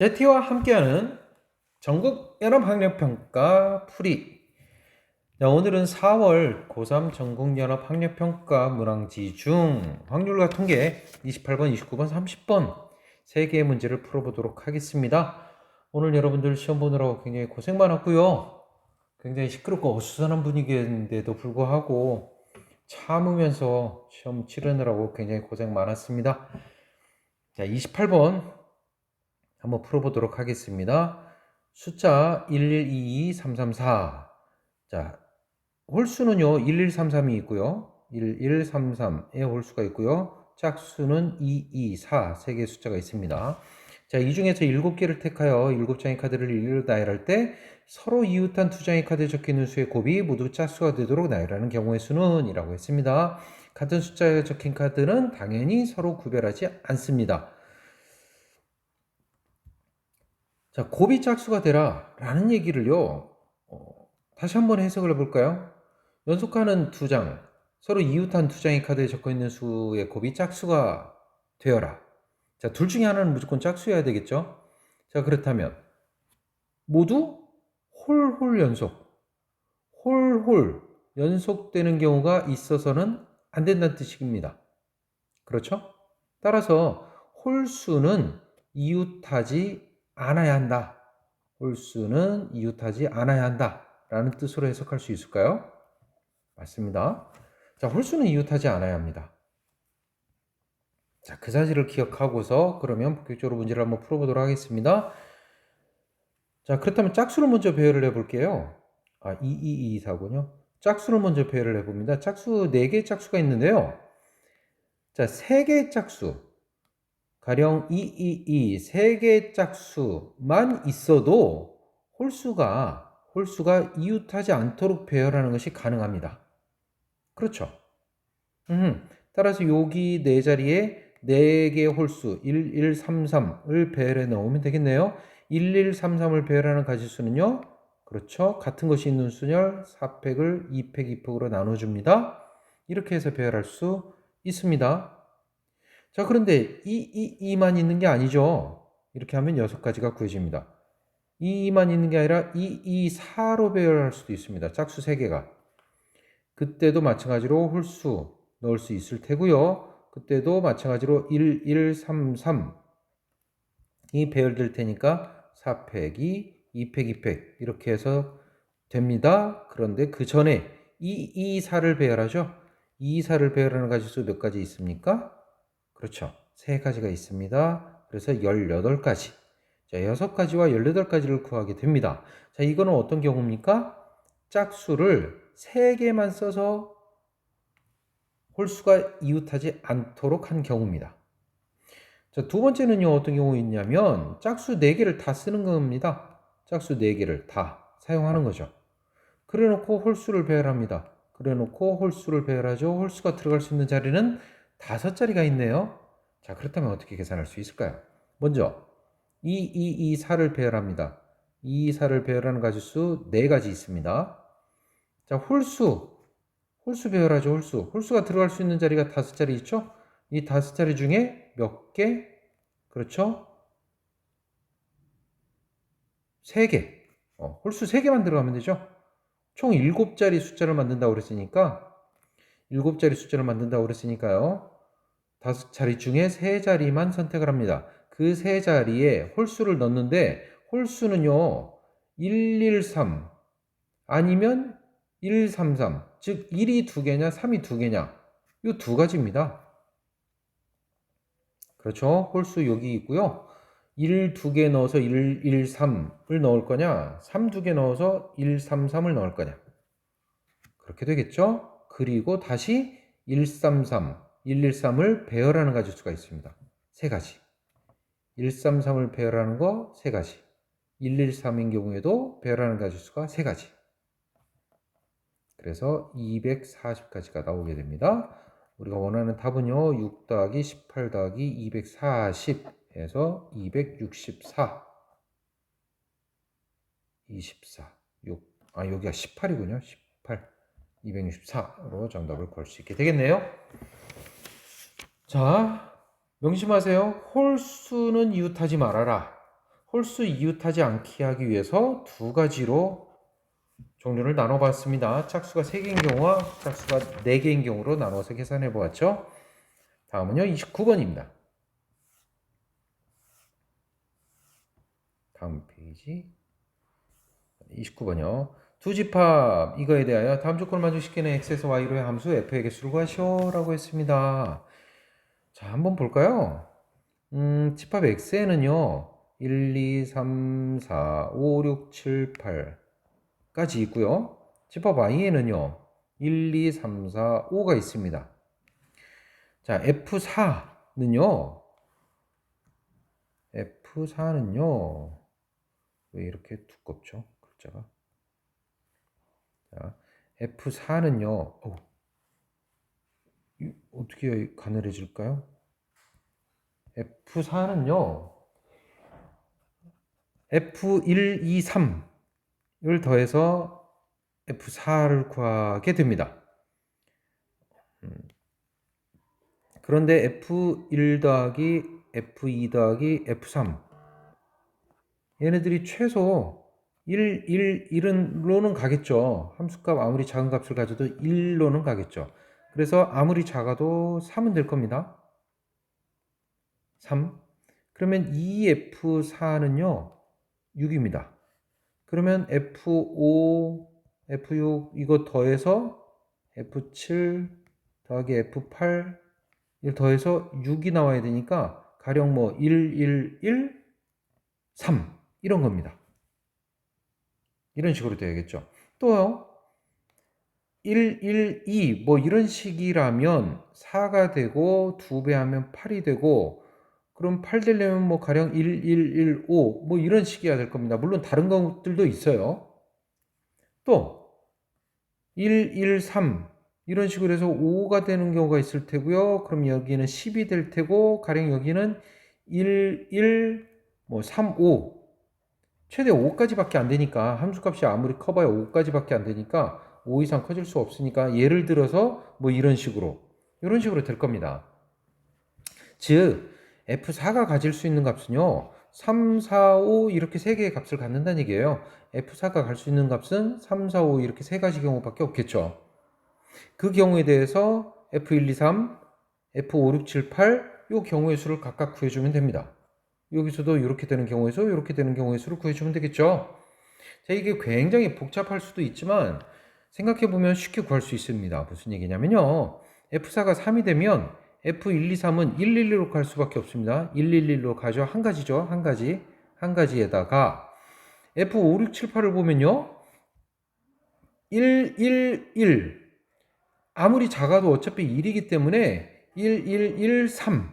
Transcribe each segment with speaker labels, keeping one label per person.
Speaker 1: 제티와 함께하는 전국 연합학력평가 풀이. 자, 오늘은 4월 고3 전국연합 학력평가 문항지 중 확률과 통계 28번, 29번, 30번 3개의 문제를 풀어보도록 하겠습니다. 오늘 여러분들 시험 보느라고 굉장히 고생 많았고요. 굉장히 시끄럽고 어수선한 분위기인데도 불구하고 참으면서 시험 치르느라고 굉장히 고생 많았습니다. 자, 28번 한번 풀어보도록 하겠습니다. 숫자 1122334. 자, 홀수는요 1133이 있고요, 1133의 홀수가 있고요, 짝수는 224, 3개의 숫자가 있습니다. 자, 이 중에서 7개를 택하여 7장의 카드를 일일이 나열할 때 서로 이웃한 2장의 카드에 적혀있는 수의 곱이 모두 짝수가 되도록 나열하는 경우의 수는 이라고 했습니다. 같은 숫자에 적힌 카드는 당연히 서로 구별하지 않습니다. 자, 곱이 짝수가 되라 라는 얘기를요, 다시 한번 해석을 해볼까요? 연속하는 2장, 서로 이웃한 2장의 카드에 적혀있는 수의 곱이 짝수가 되어라. 자, 둘 중에 하나는 무조건 짝수여야 되겠죠? 자, 그렇다면 모두 홀홀 연속, 홀홀 연속되는 경우가 있어서는 안 된다는 뜻입니다. 그렇죠? 따라서 홀수는 이웃하지 않아야 한다. 홀수는 이웃하지 않아야 한다 라는 뜻으로 해석할 수 있을까요? 맞습니다. 자, 홀수는 이웃하지 않아야 합니다. 자, 그 사실을 기억하고서 그러면 본격적으로 문제를 한번 풀어보도록 하겠습니다. 자, 그렇다면 짝수를 먼저 배열을 해볼게요. 2224군요. 짝수를 먼저 배열을 해봅니다. 짝수 4개의 짝수가 있는데요. 자, 3개의 짝수, 가령 222, 3개의 짝수만 있어도 홀수가 이웃하지 않도록 배열하는 것이 가능합니다. 그렇죠? 따라서 여기 네 자리에 4개의 홀수 1133을 배열해 넣으면 되겠네요. 1133을 배열하는 가지수는요, 그렇죠, 같은 것이 있는 수열 4팩을 2팩 2팩으로 나눠줍니다. 이렇게 해서 배열할 수 있습니다. 자, 그런데 2만 있는 게 아니죠. 이렇게 하면 6가지가 구해집니다. 2만 있는 게 아니라 224로 배열할 수도 있습니다. 짝수 3개가. 그때도 마찬가지로 홀수 넣을 수 있을 테고요. 그때도 마찬가지로 1133이 배열될 테니까 4팩이 2팩 2팩 이렇게 해서 됩니다. 그런데 그 전에 224를 배열하죠. 224를 배열하는 가지수 몇 가지 있습니까? 그렇죠, 3가지가 있습니다. 그래서 18가지. 자, 6가지와 18가지를 구하게 됩니다. 자, 이거는 어떤 경우입니까? 짝수를 3개만 써서 홀수가 이웃하지 않도록 한 경우입니다. 자, 두 번째는요, 어떤 경우 있냐면 짝수 4개를 다 쓰는 겁니다. 짝수 4개를 다 사용하는 거죠. 그래 놓고 홀수를 배열합니다. 그래 놓고 홀수를 배열하죠. 홀수가 들어갈 수 있는 자리는 5자리가 있네요. 자, 그렇다면 어떻게 계산할 수 있을까요? 먼저 2224를 배열합니다. 224를 배열하는 가지수 4가지 있습니다. 자, 홀수 배열하죠. 홀수가 들어갈 수 있는 자리가 5자리 있죠. 이 5자리 중에 몇 개? 그렇죠, 3개. 홀수 3개만 들어가면 되죠. 총 7자리 숫자를 만든다고 그랬으니까 7자리 숫자를 만든다고 그랬으니까요, 5자리 중에 3자리만 선택을 합니다. 그 3자리에 홀수를 넣는데 홀수는요 113 아니면 133, 즉 1이 2개냐 3이 2개냐, 이 2가지입니다. 그렇죠, 홀수 여기 있고요. 1 2개 넣어서 113을 넣을 거냐, 3 2개 넣어서 133을 넣을 거냐, 그렇게 되겠죠. 그리고 다시 133, 113을 배열하는 가지수가 있습니다. 3가지. 133을 배열하는 거 3가지. 113인 경우에도 배열하는 가지수가 3가지. 그래서 240까지가 나오게 됩니다. 우리가 원하는 답은요, 6 더하기 18 더하기 240 해서 264. 24. 6. 여기가 18이군요. 18. 264로 정답을 구할 수 있게 되겠네요. 자, 명심하세요. 홀수는 이웃하지 말아라. 홀수 이웃하지 않게 하기 위해서 두 가지로 종류를 나눠봤습니다. 짝수가 3개인 경우와 짝수가 4개인 경우로 나눠서 계산해 보았죠. 다음은요, 29번입니다. 다음 페이지 29번이요. 두 집합 이거에 대하여 다음 조건을 만족시키는 x에서 y로의 함수 f의 개수를 구하시오 라고 했습니다. 자, 한번 볼까요? 집합 x에는요 1, 2, 3, 4, 5, 6, 7, 8까지 있고요. 집합 y에는요 1, 2, 3, 4, 5가 있습니다. 자, F4는요 왜 이렇게 두껍죠? 글자가. 자, F4는요 어떻게 가늘해질까요? F4는요 F1, 2, 3을 더해서 F4를 구하게 됩니다. 그런데 F1 더하기 F2 더하기 F3 얘네들이 최소 1, 1, 1로는 가겠죠. 함수값 아무리 작은 값을 가져도 1로는 가겠죠. 그래서 아무리 작아도 3은 될 겁니다. 3. 그러면 2F4는요 6입니다. 그러면 F5, F6 이거 더해서 F7 더하기 F8 이걸 더해서 6이 나와야 되니까 가령 뭐 1, 1, 1, 3 이런 겁니다. 이런 식으로 돼야겠죠. 또요. 1, 1, 2 뭐 이런 식이라면 4가 되고 2배 하면 8이 되고 그럼 8 되려면 뭐 가령 1, 1, 1, 5 뭐 이런 식이어야 될 겁니다. 물론 다른 것들도 있어요. 또 1, 1, 3 이런 식으로 해서 5가 되는 경우가 있을 테고요. 그럼 여기는 10이 될 테고 가령 여기는 1, 1, 뭐 3, 5 최대 5까지밖에 안 되니까 함수값이 아무리 커봐야 5까지밖에 안 되니까 5 이상 커질 수 없으니까 예를 들어서 뭐 이런 식으로 될 겁니다. 즉 F4가 가질 수 있는 값은요 3, 4, 5 이렇게 3개의 값을 갖는다는 얘기예요. F4가 갈 수 있는 값은 3, 4, 5 이렇게 3가지 경우밖에 없겠죠. 그 경우에 대해서 F1, 2, 3, F5, 6, 7, 8 이 경우의 수를 각각 구해주면 됩니다. 여기서도 이렇게 되는 경우에서 이렇게 되는 경우의 수를 구해주면 되겠죠. 자, 이게 굉장히 복잡할 수도 있지만 생각해보면 쉽게 구할 수 있습니다. 무슨 얘기냐면요. F4가 3이 되면 F1, 2, 3은 1, 1, 1로 갈 수밖에 없습니다. 1, 1, 1로 가죠. 한 가지죠. 한 가지에다가 F5, 6, 7, 8을 보면요. 1, 1, 1 아무리 작아도 어차피 1이기 때문에 1, 1, 1, 3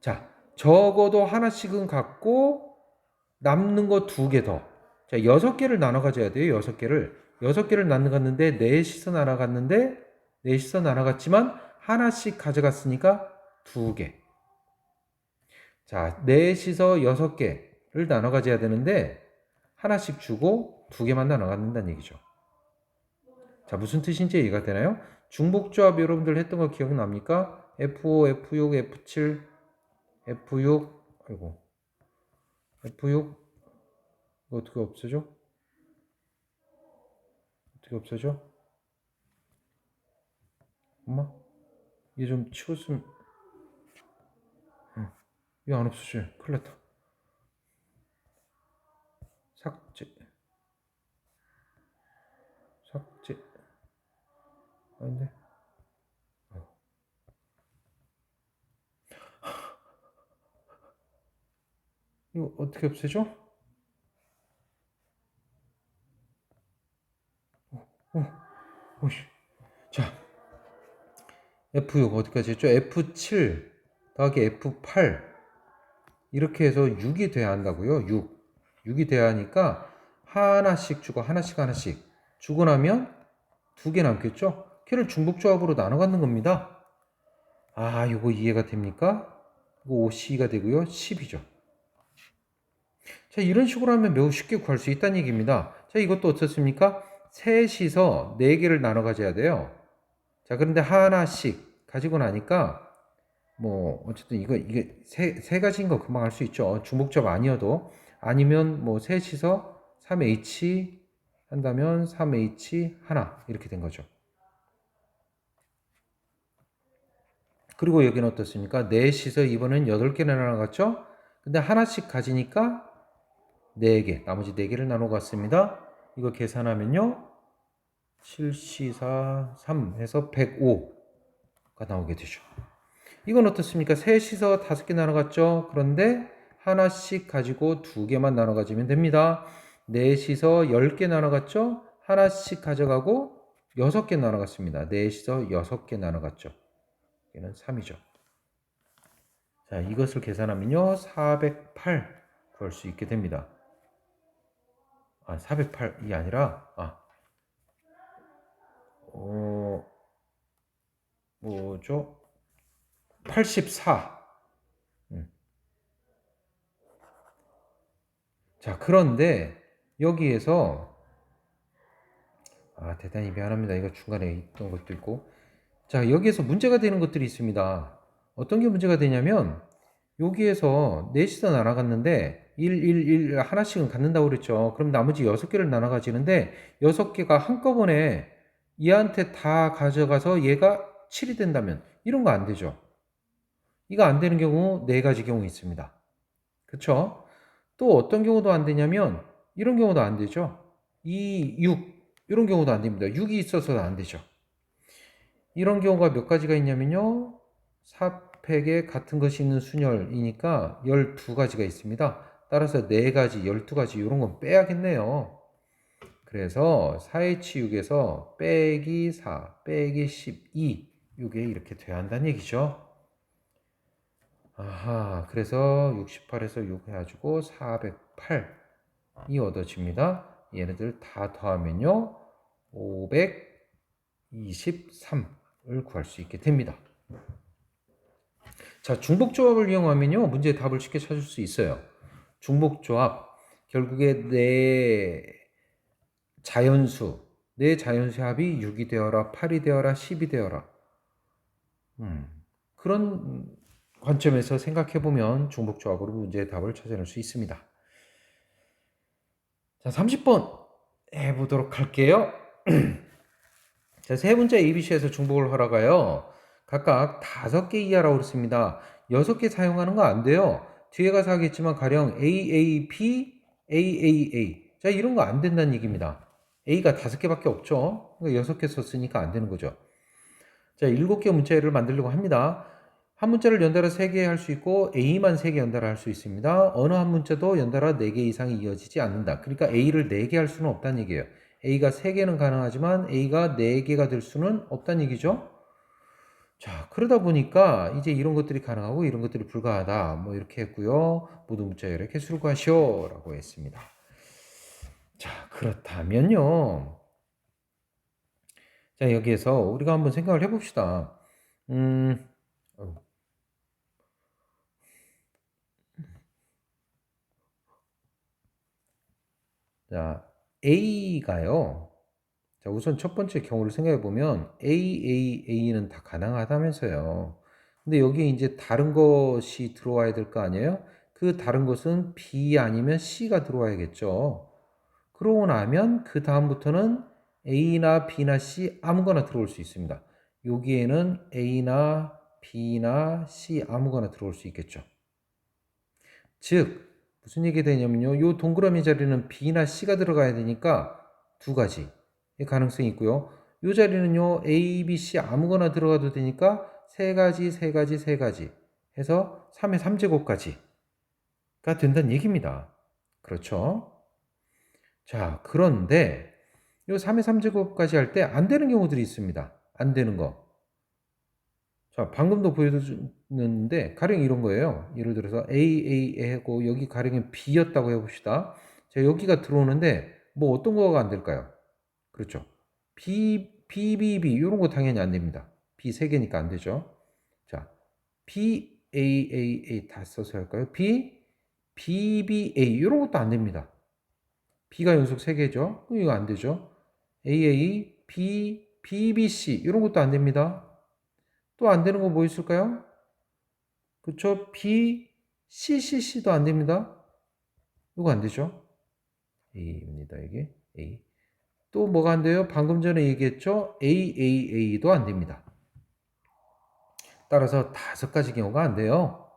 Speaker 1: 자, 적어도 하나씩은 갖고 남는 거 2개 더. 자, 6개를 나눠 가져야 돼요. 6개를 나눠갔는데 넷이서 나눠갔지만 하나씩 가져갔으니까 2개. 자, 넷이서 6개를 나눠 가져야 되는데 하나씩 주고 2개만 나눠 갖는다는 얘기죠. 자, 무슨 뜻인지 이해가 되나요? 중복조합 여러분들 했던 거 기억납니까? F5, F6, F7, F6, F6 이거 어떻게 없애죠? 엄마? 얘 좀 치웠으면 이거 안 없어져. 큰일 났다. 삭제 아닌데 이거 어떻게 없애죠? 자, F6 어디까지 했죠? F7 더하기 F8 이렇게 해서 6이 돼야 한다고요. 6이 돼야 하니까 하나씩 주고 하나씩 주고 나면 2개 남겠죠? 걔를 중복조합으로 나눠 갖는 겁니다. 아, 이거 이해가 됩니까? 이거 5C가 되고요. 10이죠. 자, 이런 식으로 하면 매우 쉽게 구할 수 있다는 얘기입니다. 자, 이것도 어떻습니까? 셋이서 4개를 나눠 가져야 돼요. 자, 그런데 하나씩 가지고 나니까 뭐 어쨌든 이게 세 가지인 거 금방 알 수 있죠. 주목적 아니어도 아니면 뭐 셋이서 3H 한다면 3H 하나 이렇게 된 거죠. 그리고 여기는 어떻습니까? 넷이서 이번엔 8개나 나눠갔죠? 근데 하나씩 가지니까 4개, 나머지 4개를 나눠 갔습니다. 이거 계산하면요. 7C4, 3 해서 105가 나오게 되죠. 이건 어떻습니까? 셋이서 5개 나눠 갔죠? 그런데 하나씩 가지고 2개만 나눠 가지면 됩니다. 넷이서 10개 나눠 갔죠? 하나씩 가져가고 6개 나눠 갔습니다. 넷이서 6개 나눠 갔죠. 얘는 3이죠. 자, 이것을 계산하면요. 408 구할 수 있게 됩니다. 408이 아니라 뭐죠? 84. 자, 그런데 여기에서 대단히 미안합니다. 이거 중간에 있던 것도 있고. 자, 여기에서 문제가 되는 것들이 있습니다. 어떤 게 문제가 되냐면 여기에서 넷이서 나눠갔는데 1, 1, 1 하나씩은 갖는다고 그랬죠. 그럼 나머지 6개를 나눠 가지는데 6개가 한꺼번에 얘한테 다 가져가서 얘가 7이 된다면 이런 거 안 되죠. 이거 안 되는 경우 4가지 경우 있습니다. 그쵸? 또 어떤 경우도 안 되냐면 이런 경우도 안 되죠. 2, 6 이런 경우도 안 됩니다. 6이 있어서 안 되죠. 이런 경우가 몇 가지가 있냐면요. 사팩에 같은 것이 있는 순열이니까 12가지가 있습니다. 따라서 4가지, 12가지 이런 건 빼야겠네요. 그래서 4H6에서 빼기 4, 빼기 12 이게 이렇게 돼야 한다는 얘기죠. 그래서 68에서 6 해가지고 408이 얻어집니다. 얘네들 다 더하면요. 523을 구할 수 있게 됩니다. 자, 중복조합을 이용하면요. 문제의 답을 쉽게 찾을 수 있어요. 중복조합. 결국에 내 자연수 합이 6이 되어라, 8이 되어라, 10이 되어라. 그런 관점에서 생각해보면 중복조합으로 문제의 답을 찾아낼 수 있습니다. 자, 30번 해보도록 할게요. 자, 세 문자 ABC에서 중복을 하러가요. 각각 5개 이하라고 그랬습니다. 6개 사용하는 거 안 돼요. 뒤에 가서 하겠지만 가령 AAP, AAA. 자, 이런 거 안 된다는 얘기입니다. A가 5개밖에 없죠. 그러니까 6개 썼으니까 안 되는 거죠. 자, 7개 문자를 만들려고 합니다. 한 문자를 연달아 3개 할 수 있고 A만 3개 연달아 할 수 있습니다. 어느 한 문자도 연달아 4개 이상이 이어지지 않는다. 그러니까 A를 4개 할 수는 없다는 얘기예요. A가 3개는 가능하지만 A가 4개가 될 수는 없다는 얘기죠. 자, 그러다 보니까 이제 이런 것들이 가능하고 이런 것들이 불가하다. 뭐 이렇게 했고요. 모두 문자열의 개수를 구하시오 라고 했습니다. 자, 그렇다면요. 자, 여기에서 우리가 한번 생각을 해봅시다. 자, A가요. 자, 우선 첫 번째 경우를 생각해 보면 A는 다 가능하다면서요. 근데 여기에 이제 다른 것이 들어와야 될 거 아니에요? 그 다른 것은 B 아니면 C가 들어와야겠죠. 그러고 나면 그 다음부터는 A나 B나 C 아무거나 들어올 수 있습니다. 여기에는 A나 B나 C 아무거나 들어올 수 있겠죠. 즉 무슨 얘기 되냐면요. 요 동그라미 자리는 B나 C가 들어가야 되니까 2가지 가능성이 있고요. 요 자리는요. A, B, C 아무거나 들어가도 되니까 3가지, 3가지, 3가지 해서 3의 3제곱까지가 된다는 얘기입니다. 그렇죠? 자, 그런데 요 3의 3제곱까지 할 때 안 되는 경우들이 있습니다. 안 되는 거. 자, 방금도 보여줬는데 가령 이런 거예요. 예를 들어서 A 하고 여기 가령은 B였다고 해봅시다. 자, 여기가 들어오는데 뭐 어떤 거가 안 될까요? 그렇죠. B 이런 거 당연히 안 됩니다. B 3개니까 안 되죠. 자, A 다 써서 할까요? B 이런 것도 안 됩니다. B가 연속 3개죠. 그럼 이거 안 되죠. B, C 이런 것도 안 됩니다. 또 안 되는 거 뭐 있을까요? 그쵸? B, C, C, C도 안 됩니다. 이거 안 되죠? A입니다, 이게. A. 또 뭐가 안 돼요? 방금 전에 얘기했죠? A, A, A도 안 됩니다. 따라서 5가지 경우가 안 돼요.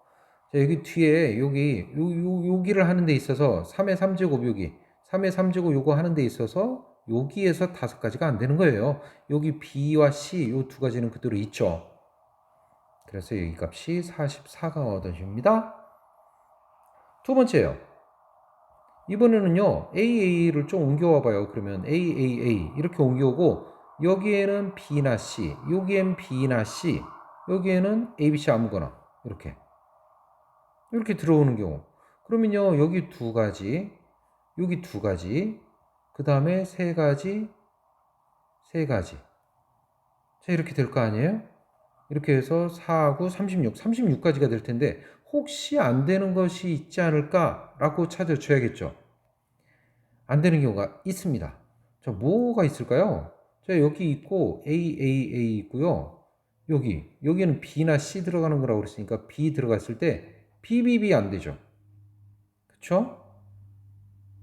Speaker 1: 자, 여기 뒤에, 여기를 하는 데 있어서 3의 3제곱 여기, 3의 3제곱 요거 하는 데 있어서 여기에서 5가지가 안 되는 거예요. 여기 B와 C 요 2가지는 그대로 있죠. 그래서 여기 값이 44가 얻어집니다. 두 번째요. 이번에는요, AA를 좀 옮겨와 봐요. 그러면 AAA 이렇게 옮겨오고 여기에는 B나 C, 여기엔 B나 C, 여기에는 ABC 아무거나 이렇게 들어오는 경우. 그러면요, 여기 2가지, 여기 2가지, 그 다음에 3가지, 3가지. 자, 이렇게 될 거 아니에요? 이렇게 해서 4, 9, 36, 36가지가 될 텐데 혹시 안 되는 것이 있지 않을까라고 찾아줘야겠죠. 안 되는 경우가 있습니다. 자, 뭐가 있을까요? 자, 여기 있고 A 있고요. 여기는 B나 C 들어가는 거라고 그랬으니까 B 들어갔을 때 BBB 안 되죠. 그쵸?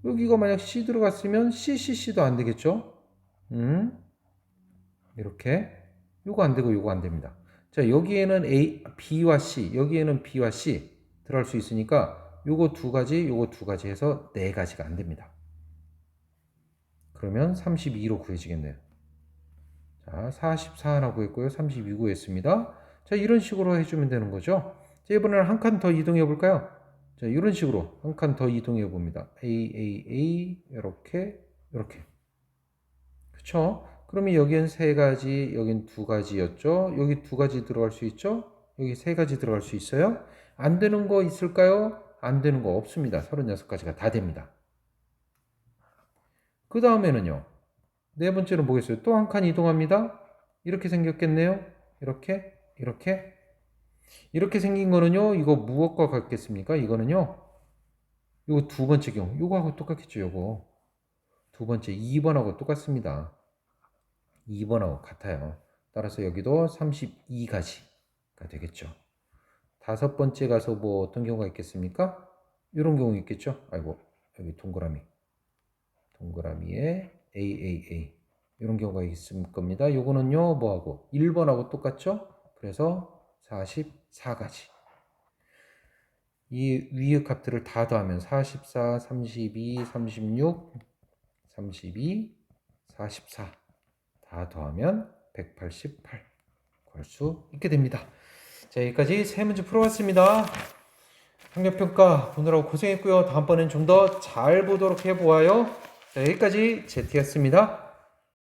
Speaker 1: 여기가 만약 C 들어갔으면 CCC도 안 되겠죠? 이렇게 요거 안 되고 요거 안 됩니다. 자, 여기에는 B와 C, 여기에는 B와 C 들어갈 수 있으니까 요거 2가지, 요거 2가지 해서 4가지가 안 됩니다. 그러면 32로 구해지겠네요. 자, 44 하나 구했고요. 32 구했습니다. 자, 이런 식으로 해주면 되는 거죠. 자, 이번에는 한 칸 더 이동해 볼까요? 자, 이런 식으로 한 칸 더 이동해 봅니다. A, 이렇게. 그쵸? 그러면 여기엔 3가지, 여긴 2가지였죠? 여기 2가지 들어갈 수 있죠? 여기 3가지 들어갈 수 있어요? 안 되는 거 있을까요? 안 되는 거 없습니다. 36가지가 다 됩니다. 그 다음에는요. 네 번째는 뭐겠어요? 또 한 칸 이동합니다. 이렇게 생겼겠네요. 이렇게 생긴 거는요. 이거 무엇과 같겠습니까? 이거는요. 이거 2번째 경우. 이거하고 똑같겠죠. 이거. 2번째 2번하고 똑같습니다. 2번하고 같아요. 따라서 여기도 32가지가 되겠죠. 5번째 가서 뭐 어떤 경우가 있겠습니까? 이런 경우 있겠죠. 아이고, 여기 동그라미에 AAA 이런 경우가 있을 겁니다. 요거는요, 뭐하고 1번하고 똑같죠? 그래서 44가지. 이 위의 값들을 다 더하면 44, 32, 36, 32, 44 다 더하면 188 구할 수 있게 됩니다. 자, 여기까지 3문제 풀어봤습니다. 학력평가 보느라고 고생했고요. 다음번엔 좀 더 잘 보도록 해보아요. 자, 여기까지 제티였습니다.